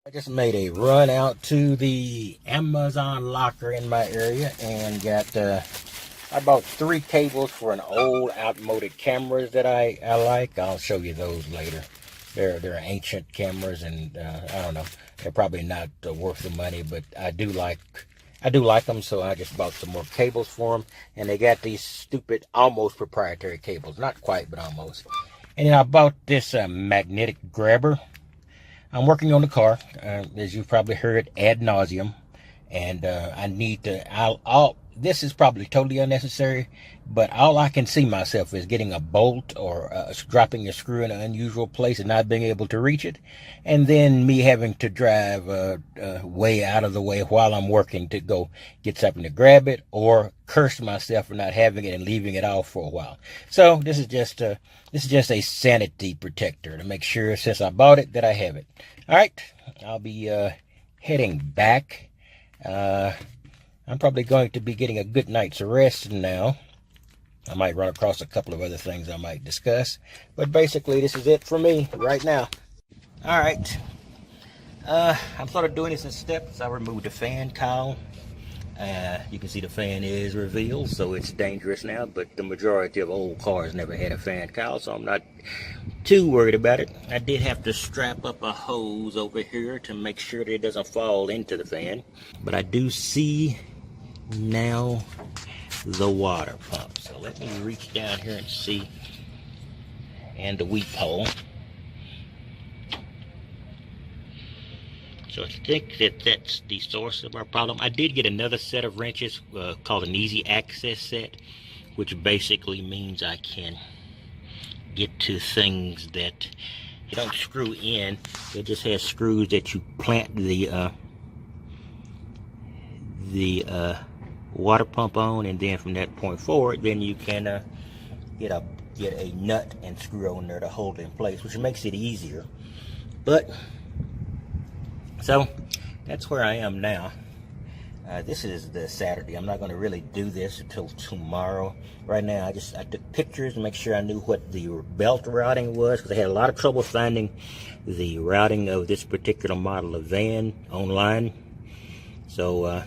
I just made a run out to the Amazon locker in my area and got I bought 3 cables for an old outmoded cameras that I like. I'll show you those later. They're ancient cameras, and I don't know, they're probably not worth the money, but I do like them, so I just bought some more cables for them. And they got these stupid almost proprietary cables, not quite but almost. And then I bought this magnetic grabber. I'm working on the car, as you've probably heard ad nauseum, and I need to. This is probably totally unnecessary, but all I can see myself is getting a bolt or dropping a screw in an unusual place and not being able to reach it, and then me having to drive way out of the way while I'm working to go get something to grab it, or curse myself for not having it and leaving it off for a while. So this is just a sanity protector to make sure, since I bought it, that I have it. All right, I'll be heading back. I'm probably going to be getting a good night's rest now. I might run across a couple of other things I might discuss, but basically this is it for me right now. All right, I'm sort of doing this in steps. I removed the fan cowl. You can see the fan is revealed, so it's dangerous now, but the majority of old cars never had a fan cowl, so I'm not too worried about it. I did have to strap up a hose over here to make sure that it doesn't fall into the fan, but I do see now the water pump. So let me reach down here and see, and the weep hole. So I think that's the source of our problem. I did get another set of wrenches called an easy access set, which basically means I can get to things that you don't screw in. It just has screws that you plant the water pump on, and then from that point forward, then you can get a nut and screw on there to hold it in place, which makes it easier. But so that's where I am now. This is the Saturday. I'm not going to really do this until tomorrow. Right now, I took pictures to make sure I knew what the belt routing was, because I had a lot of trouble finding the routing of this particular model of van online. So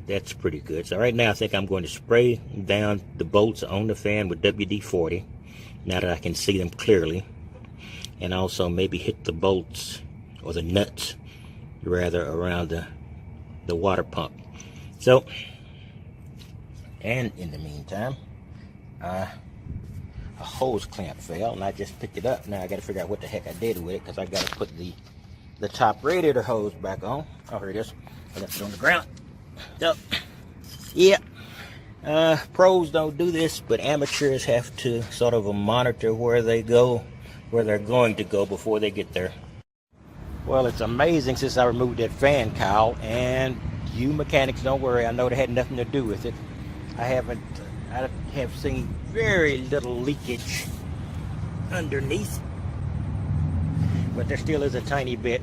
that's pretty good. So right now, I think I'm going to spray down the bolts on the fan with WD-40, now that I can see them clearly, and also maybe hit the bolts, or the nuts rather, around the water pump. So, and in the meantime, a hose clamp fell, and I just picked it up. Now I got to figure out what the heck I did with it, because I got to put the top radiator hose back on. Oh, here it is. I left it on the ground. So, yeah, pros don't do this, but amateurs have to sort of monitor where they're going to go before they get there. Well, it's amazing, since I removed that fan cowl, and you mechanics, don't worry, I know it had nothing to do with it. I have seen very little leakage underneath, but there still is a tiny bit.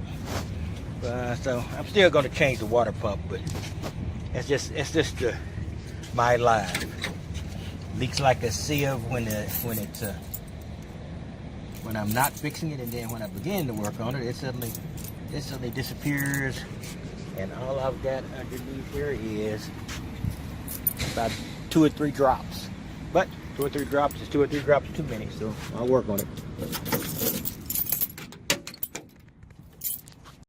So I'm still going to change the water pump, but it's just my life. Leaks like a sieve when I'm not fixing it, and then when I begin to work on it, it suddenly disappears, and all I've got underneath here is about 2 or 3 drops. But 2 or 3 drops is 2 or 3 drops too many, so I'll work on it.